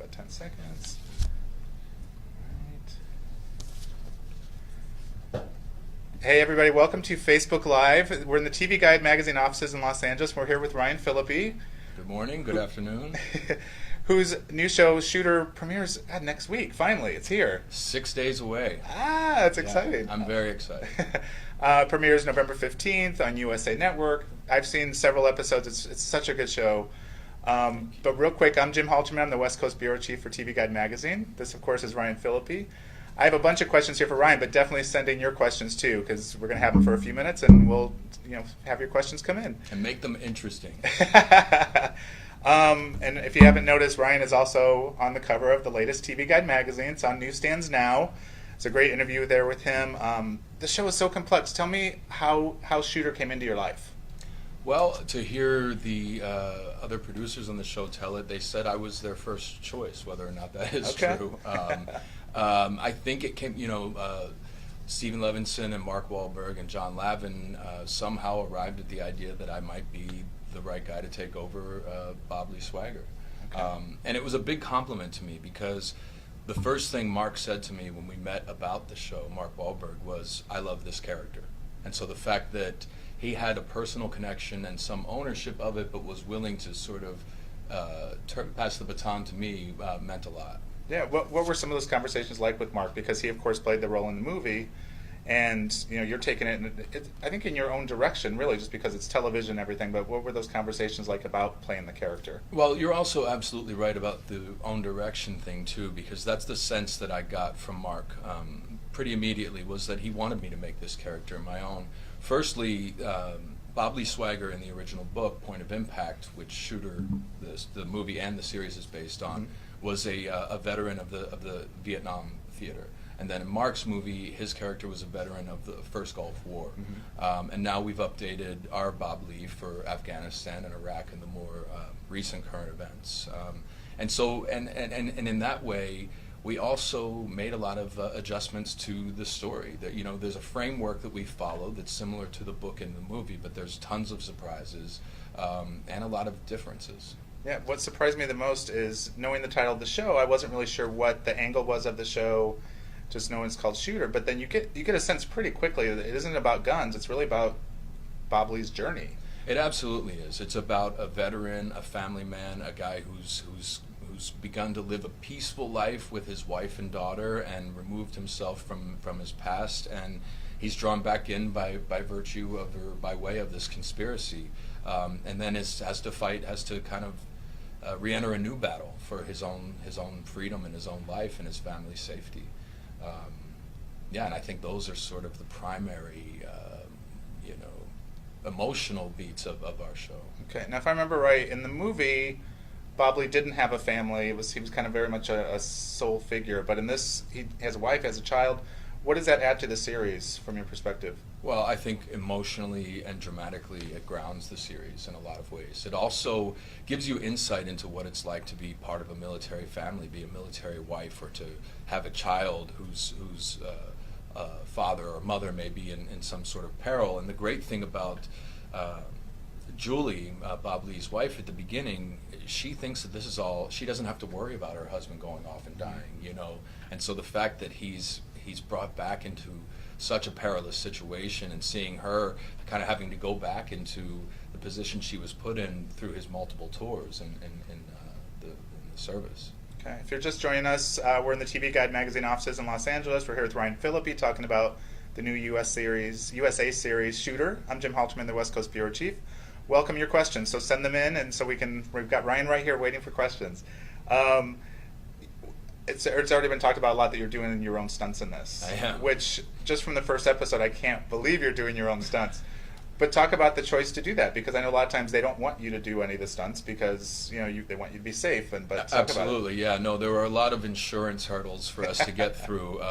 about 10 seconds. All right. Hey everybody, welcome to Facebook Live. We're in the TV Guide magazine offices in Los Angeles. We're here with Ryan Phillippe. Good morning, good afternoon. Whose new show, Shooter, premieres next week. Finally, it's here. 6 days away. That's exciting. I'm very excited. Premieres November 15th on USA Network. I've seen several episodes. It's such a good show. But real quick, I'm Jim Halterman. I'm the West Coast Bureau Chief for TV Guide magazine. This, of course, is Ryan Phillippe. I have a bunch of questions here for Ryan, but definitely send in your questions too, because we're going to have them for a few minutes, and we'll have your questions come in. And make them interesting. And if you haven't noticed, Ryan is also on the cover of the latest TV Guide magazine. It's on newsstands now. It's a great interview there with him. The show is so complex. Tell me how Shooter came into your life. Well, to hear the other producers on the show tell it, they said I was their first choice, whether or not that is true. I think it came, Stephen Levinson and Mark Wahlberg and John Lavin somehow arrived at the idea that I might be the right guy to take over Bob Lee Swagger. Okay. And it was a big compliment to me, because the first thing Mark said to me when we met about the show, Mark Wahlberg, was, I love this character. And so the fact that he had a personal connection and some ownership of it, but was willing to sort of pass the baton to me, meant a lot. Yeah, what were some of those conversations like with Mark? Because he, of course, played the role in the movie, and you're taking it, I think, in your own direction, really, just because it's television and everything. But what were those conversations like about playing the character? Well, you're also absolutely right about the own direction thing too, because that's the sense that I got from Mark pretty immediately, was that he wanted me to make this character my own. Firstly, Bob Lee Swagger in the original book, Point of Impact, which Shooter, the movie and the series is based on, was a veteran of the Vietnam theater. And then in Mark's movie, his character was a veteran of the First Gulf War. And now we've updated our Bob Lee for Afghanistan and Iraq and the more recent current events. And in that way, we also made a lot of adjustments to the story. That there's a framework that we follow that's similar to the book and the movie, but there's tons of surprises and a lot of differences. Yeah, what surprised me the most is knowing the title of the show. I wasn't really sure what the angle was of the show, just knowing it's called Shooter. But then you get a sense pretty quickly that it isn't about guns. It's really about Bob Lee's journey. It absolutely is. It's about a veteran, a family man, a guy who's begun to live a peaceful life with his wife and daughter, and removed himself from his past, and he's drawn back in by virtue of, or by way of, this conspiracy, and then has to kind of re-enter a new battle for his own freedom and his own life and his family's safety. And I think those are sort of the primary emotional beats of our show. Okay, now if I remember right, in the movie, Bob Lee didn't have a family. He was kind of very much a sole figure. But in this, he has a wife, has a child. What does that add to the series from your perspective? Well, I think emotionally and dramatically it grounds the series in a lot of ways. It also gives you insight into what it's like to be part of a military family, be a military wife, or to have a child whose father or mother may be in some sort of peril. And the great thing about Julie, Bob Lee's wife, at the beginning, she thinks that this is all, she doesn't have to worry about her husband going off and dying, And so the fact that he's brought back into such a perilous situation, and seeing her kind of having to go back into the position she was put in through his multiple tours in the service. Okay, if you're just joining us, we're in the TV Guide magazine offices in Los Angeles. We're here with Ryan Phillippe talking about the new USA series, Shooter. I'm Jim Halterman, the West Coast Bureau Chief. Welcome your questions, so send them in, and so we've got Ryan right here waiting for questions. It's already been talked about a lot that you're doing your own stunts in this. I am. Which, just from the first episode, I can't believe you're doing your own stunts. But talk about the choice to do that, because I know a lot of times they don't want you to do any of the stunts because they want you to be safe. But absolutely, yeah. No, there were a lot of insurance hurdles for us to get through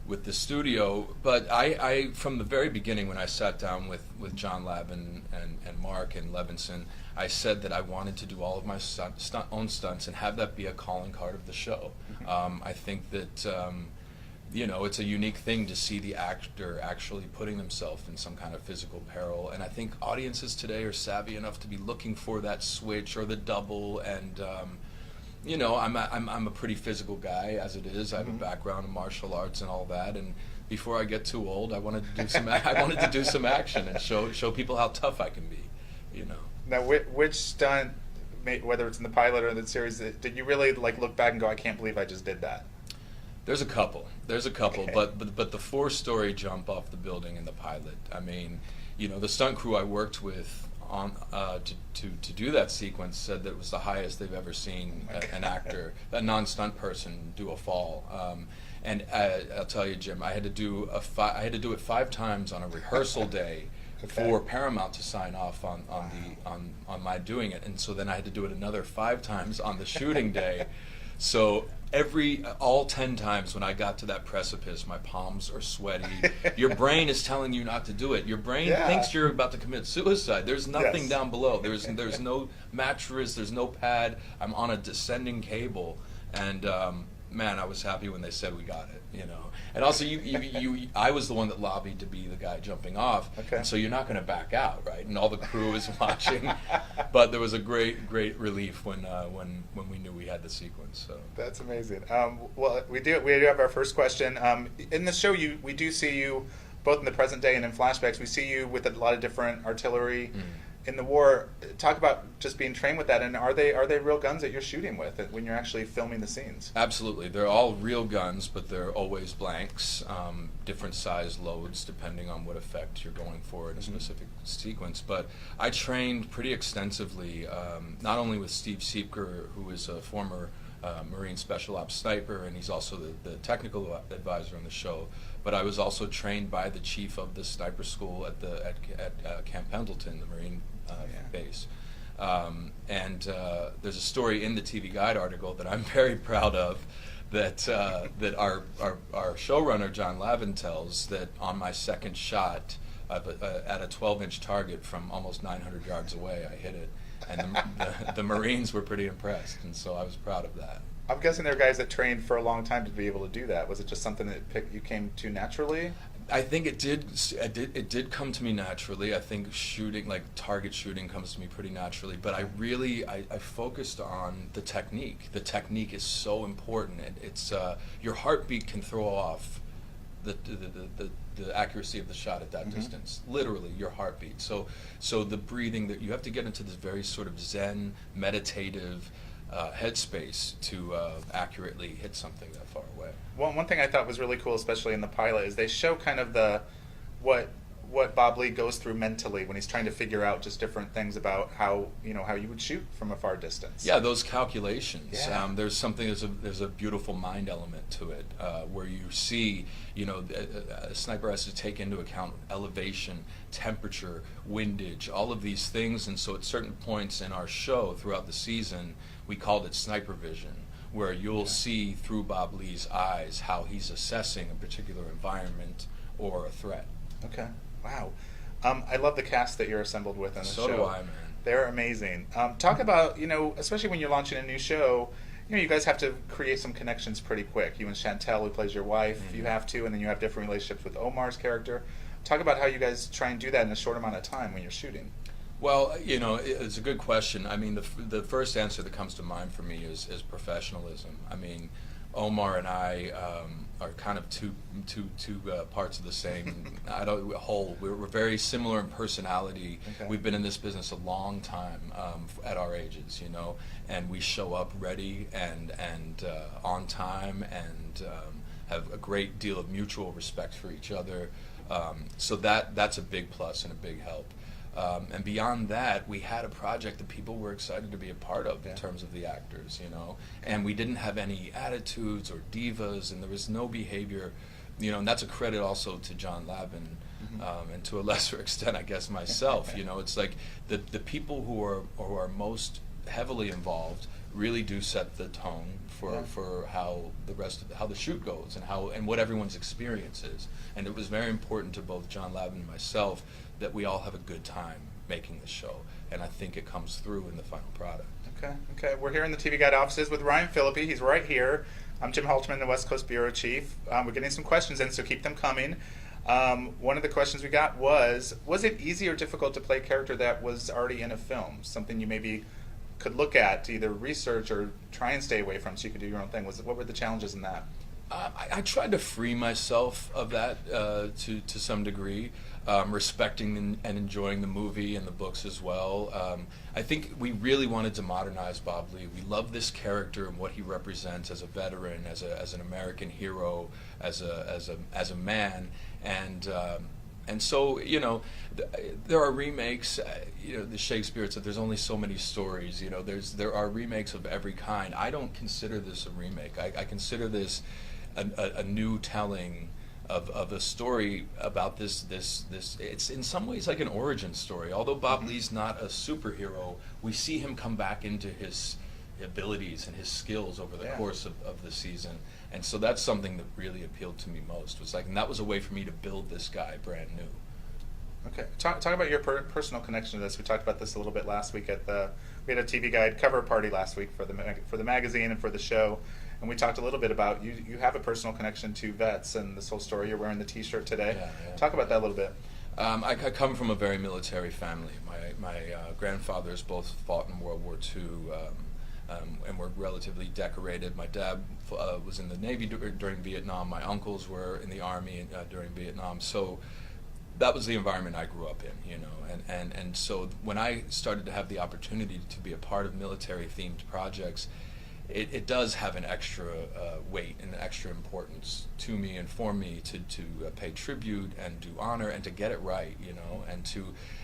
with the studio. But I from the very beginning, when I sat down with John Lavin and Mark and Levinson, I said that I wanted to do all of my own stunts and have that be a calling card of the show. I think that it's a unique thing to see the actor actually putting themselves in some kind of physical peril, and I think audiences today are savvy enough to be looking for that switch or the double, and I'm a pretty physical guy as it is. I have a background in martial arts and all that, and before I get too old, I wanted to do some action and show people how tough I can be. Now, which stunt, whether it's in the pilot or the series, did you really like look back and go, I can't believe I just did that? There's a couple, Okay. but the 4-story jump off the building in the pilot. I mean, the stunt crew I worked with on to do that sequence said that it was the highest they've ever seen an actor, a non-stunt person, do a fall. And I'll tell you, Jim, I had to do it 5 times on a rehearsal day for Paramount to sign off on my doing it, and so then I had to do it another 5 times on the shooting day. So all 10 times when I got to that precipice, my palms are sweaty. Your brain is telling you not to do it. Your brain thinks you're about to commit suicide. There's nothing down below. There's no mattress. There's no pad. I'm on a descending cable, and man, I was happy when they said we got it. And also, I was the one that lobbied to be the guy jumping off. Okay. And so you're not going to back out, right? And all the crew is watching. But there was a great relief when we knew we had the sequence. So That's amazing. Well, we do have our first question. In the show, we do see you both in the present day and in flashbacks. We see you with a lot of different artillery. In the war. Talk about just being trained with that, and are they real guns that you're shooting with when you're actually filming the scenes? Absolutely, they're all real guns, but they're always blanks, different size loads depending on what effect you're going for in a specific sequence. But I trained pretty extensively, not only with Steve Siepker, who is a former Marine Special Ops sniper, and he's also the technical advisor on the show. But I was also trained by the chief of the sniper school at Camp Pendleton, the Marine base. And there's a story in the TV Guide article that I'm very proud of, that our showrunner John Lavin tells, that on my second shot at a 12-inch target from almost 900 yards away, I hit it. And the Marines were pretty impressed, and so I was proud of that. I'm guessing there are guys that trained for a long time to be able to do that. Was it just something that you came to naturally? I think it did. It did come to me naturally. I think shooting, like target shooting, comes to me pretty naturally. But I focused on the technique. The technique is so important. It's your heartbeat can throw off the accuracy of the shot at that distance. Literally, your heartbeat. So the breathing, that you have to get into this very sort of Zen, meditative headspace to accurately hit something that far away. One thing I thought was really cool, especially in the pilot, is they show kind of what Bob Lee goes through mentally when he's trying to figure out just different things about how you would shoot from a far distance. Yeah, those calculations. Yeah. There's a beautiful mind element to it, where you see, a sniper has to take into account elevation, temperature, windage, all of these things. And so at certain points in our show throughout the season, we called it sniper vision, where you'll see through Bob Lee's eyes how he's assessing a particular environment or a threat. Okay. Wow. I love the cast that you're assembled with on the show. So do I, man. They're amazing. Talk about, especially when you're launching a new show, you guys have to create some connections pretty quick. You and Chantel, who plays your wife, you have to, and then you have different relationships with Omar's character. Talk about how you guys try and do that in a short amount of time when you're shooting. Well, it's a good question. I mean, the first answer that comes to mind for me is professionalism. I mean, Omar and I are kind of two parts of the same whole. We're very similar in personality. Okay. We've been in this business a long time at our ages, and we show up ready and on time, and have a great deal of mutual respect for each other. So that's a big plus and a big help. And beyond that, we had a project that people were excited to be a part of in terms of the actors, and we didn't have any attitudes or divas, and there was no behavior, and that's a credit also to John Lavin, and to a lesser extent, I guess, myself. It's like the people who are most heavily involved really do set the tone for how how the shoot goes and what everyone's experience is. And it was very important to both John Lavin and myself that we all have a good time making the show, and I think it comes through in the final product. Okay. We're here in the TV Guide offices with Ryan Phillippe. He's right here. I'm Jim Halterman, the West Coast Bureau Chief. We're getting some questions in, so keep them coming. One of the questions we got was it easy or difficult to play a character that was already in a film? Something you maybe could look at to either research or try and stay away from, so you could do your own thing? What were the challenges in that? I tried to free myself of that to some degree, respecting and enjoying the movie and the books as well. I think we really wanted to modernize Bob Lee. We love this character and what he represents as a veteran, as an American hero, as a man, and so, there are remakes. The Shakespeare said there's only so many stories. There are remakes of every kind. I don't consider this a remake. I consider this a new telling of a story about this. It's in some ways like an origin story. Although Bob Lee's not a superhero, we see him come back into his abilities and his skills over the course of the season. And so that's something that really appealed to me most. And that was a way for me to build this guy brand new. Okay, talk about your personal connection to this. We talked about this a little bit last week we had a TV Guide cover party last week for the magazine and for the show, and we talked a little bit about you have a personal connection to vets and this whole story. You're wearing the T-shirt today. Yeah. Talk about that a little bit. I come from a very military family. My grandfathers both fought in World War II. And were relatively decorated. My dad was in the Navy during Vietnam. My uncles were in the Army during Vietnam. So that was the environment I grew up in, and so when I started to have the opportunity to be a part of military-themed projects, it does have an extra weight and an extra importance to me and for me to pay tribute and do honor and to get it right,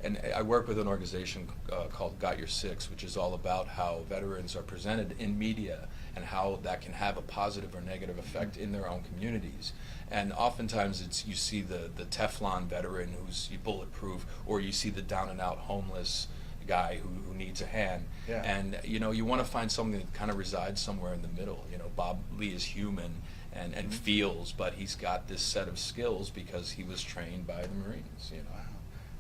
and I work with an organization called Got Your Six, which is all about how veterans are presented in media and how that can have a positive or negative effect in their own communities. And oftentimes you see the Teflon veteran who's bulletproof, or you see the down and out homeless guy who needs a hand. Yeah. And you want to find something that kind of resides somewhere in the middle. Bob Lee is human and feels, but he's got this set of skills because he was trained by the Marines. Wow.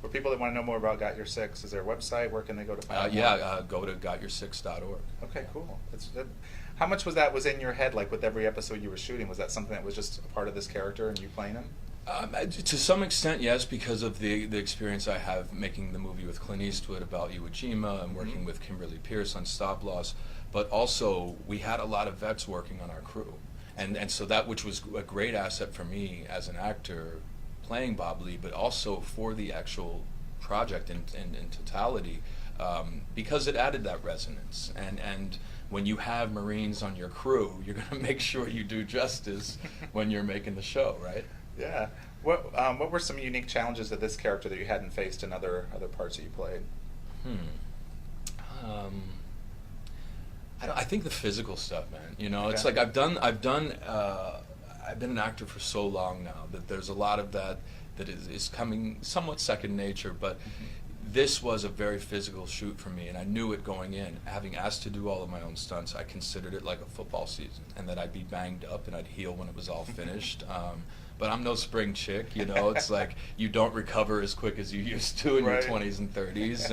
For people that want to know more about Got Your Six, is there a website? Where can they go to find out more? Go to gotyoursix.org. Okay, cool. How much was in your head, like with every episode you were shooting? Was that something that was just a part of this character and you playing him? To some extent, yes, because of the experience I have making the movie with Clint Eastwood about Iwo Jima and working with Kimberly Pierce on Stop Loss. But also, we had a lot of vets working on our crew. And so that, which was a great asset for me as an actor playing Bob Lee, but also for the actual project in totality, because it added that resonance. And when you have Marines on your crew, you're going to make sure you do justice when you're making the show, right? Yeah. What were some unique challenges of this character that you hadn't faced in other parts that you played? I think the physical stuff, man. Okay. It's like I've been an actor for so long now that there's a lot of that is coming somewhat second nature, but this was a very physical shoot for me, and I knew it going in. Having asked to do all of my own stunts, I considered it like a football season, and that I'd be banged up and I'd heal when it was all finished. But I'm no spring chick, It's like you don't recover as quick as you used to in your 20s and 30s,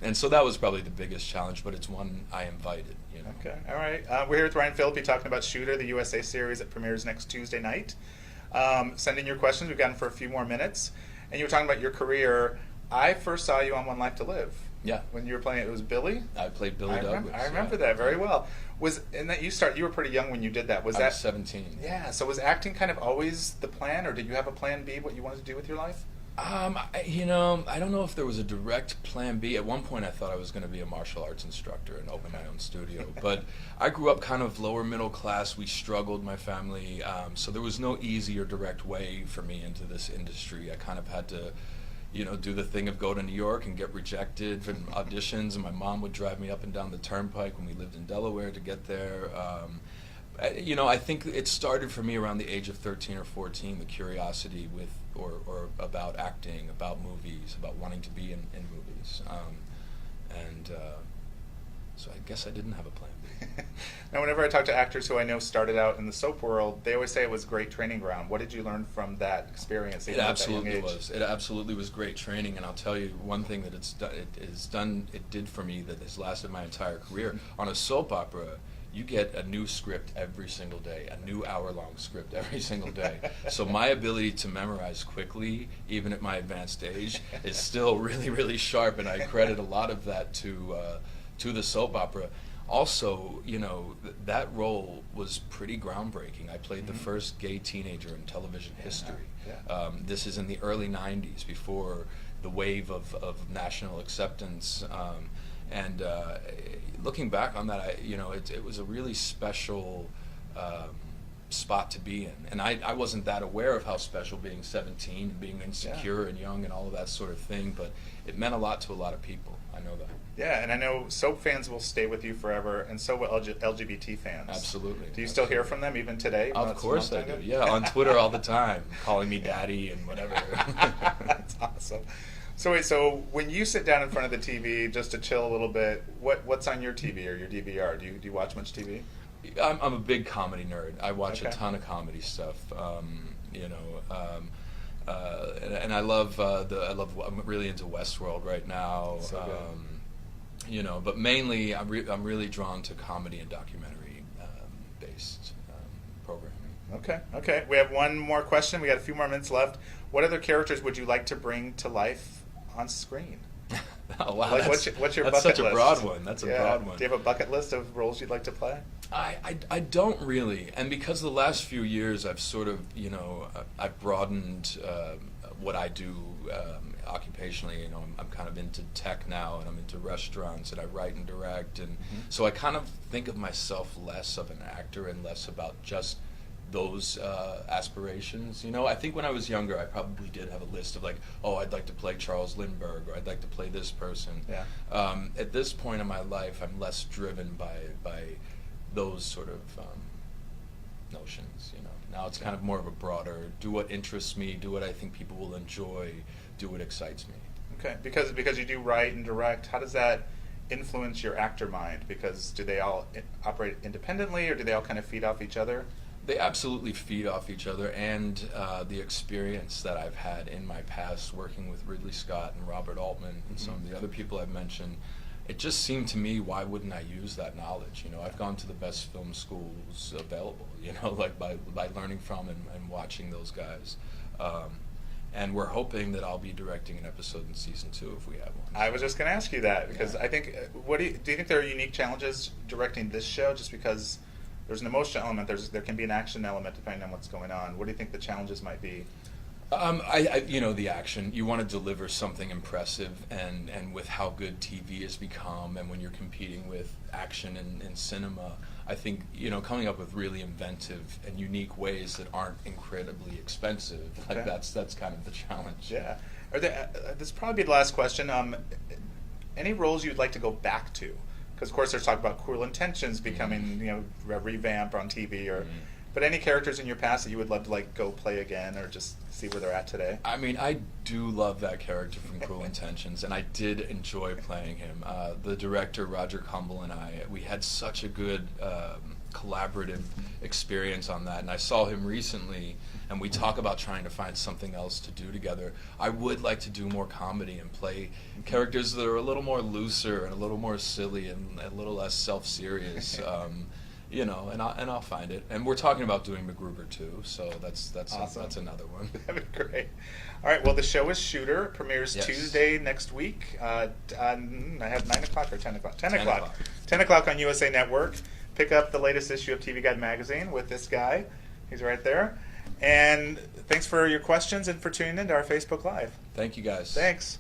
and so that was probably the biggest challenge, but it's one I invited, Okay, all right. We're here with Ryan Phillippe talking about Shooter, the USA series that premieres next Tuesday night. Send in your questions. We've got them for a few more minutes. And you were talking about your career. I first saw you on One Life to Live. Yeah. When you were playing, it was Billy? I played Billy Douglas. I remember that very well. You were pretty young when you did that. I was 17. Yeah, so was acting kind of always the plan, or did you have a plan B, what you wanted to do with your life? I don't know if there was a direct plan B. At one point I thought I was going to be a martial arts instructor and open my own studio. But I grew up kind of lower middle class. We struggled, my family. So there was no easy or direct way for me into this industry. I kind of had to do the thing of go to New York and get rejected from auditions, and my mom would drive me up and down the turnpike when we lived in Delaware to get there. I think it started for me around the age of 13 or 14, the curiosity with or about acting, about movies, about wanting to be in movies. So I guess I didn't have a plan B. Now, whenever I talk to actors who I know started out in the soap world, they always say it was a great training ground. What did you learn from that experience? It absolutely was. It absolutely was great training, and I'll tell you one thing that it did for me that has lasted my entire career. On a soap opera, you get a new script every single day, a new hour-long script every single day. So my ability to memorize quickly, even at my advanced age, is still really, really sharp, and I credit a lot of that to to the soap opera. Also, you know, that role was pretty groundbreaking. I played the first gay teenager in television history. Yeah. This is in the early 90s, before the wave of national acceptance. And looking back on that, it was a really special spot to be in. And I wasn't that aware of how special being 17 and being insecure and young and all of that sort of thing, but it meant a lot to a lot of people. I know that. Yeah, and I know soap fans will stay with you forever, and so will LGBT fans. Absolutely. Do you still hear from them even today? Of course I do. Yeah, on Twitter all the time, calling me daddy and whatever. That's awesome. So wait, so when you sit down in front of the TV just to chill a little bit, what's on your TV or your DVR? Do you watch much TV? I'm a big comedy nerd. I watch Okay. a ton of comedy stuff. And I love I'm really into Westworld right now. So good. But mainly I'm really drawn to comedy and documentary based programming. Okay. We have one more question. We got a few more minutes left. What other characters would you like to bring to life on screen? Oh, wow, Like, what's your that's bucket such a list? broad one. That's a broad one. Do you have a bucket list of roles you'd like to play? I don't really, and because the last few years I've sort of I've broadened what I do occupationally. I'm kind of into tech now, and I'm into restaurants, and I write and direct, and so I kind of think of myself less of an actor and less about just those aspirations. I think when I was younger, I probably did have a list of like, oh, I'd like to play Charles Lindbergh, or I'd like to play this person. Yeah. At this point in my life, I'm less driven by those sort of notions. Now it's kind of more of a broader, do what interests me, do what I think people will enjoy, do what excites me. Okay, because you do write and direct, how does that influence your actor mind? Because do they all operate independently, or do they all kind of feed off each other? They absolutely feed off each other, and the experience that I've had in my past working with Ridley Scott and Robert Altman and some of the other people I've mentioned, it just seemed to me, why wouldn't I use that knowledge? I've gone to the best film schools available, like by learning from and watching those guys. And we're hoping that I'll be directing an episode in season 2 if we have one. I was just going to ask you that, because Yeah. I think, do you think there are unique challenges directing this show, just because there's an emotional element, there can be an action element depending on what's going on? What do you think the challenges might be? The action, you want to deliver something impressive, and with how good TV has become, and when you're competing with action in cinema, I think, coming up with really inventive and unique ways that aren't incredibly expensive, like Okay. that's kind of the challenge. Yeah. This will probably be the last question. Any roles you'd like to go back to? Because, of course, there's talk about Cruel Intentions becoming, a revamp on TV, or... But any characters in your past that you would love to go play again, or just see where they're at today? I mean, I do love that character from Cruel Intentions, and I did enjoy playing him. The director, Roger Cumble, and we had such a good collaborative experience on that, and I saw him recently, and we talk about trying to find something else to do together. I would like to do more comedy and play characters that are a little more looser and a little more silly and a little less self-serious. And I'll find it. And we're talking about doing MacGruber too, so that's Awesome. that's another one. That'd be great. All right, well, the show is Shooter. It premieres Yes. Tuesday next week. I have 9 o'clock or 10 o'clock? 10 10 o'clock. o'clock. 10 o'clock on USA Network. Pick up the latest issue of TV Guide magazine with this guy. He's right there. And thanks for your questions and for tuning in to our Facebook Live. Thank you guys. Thanks.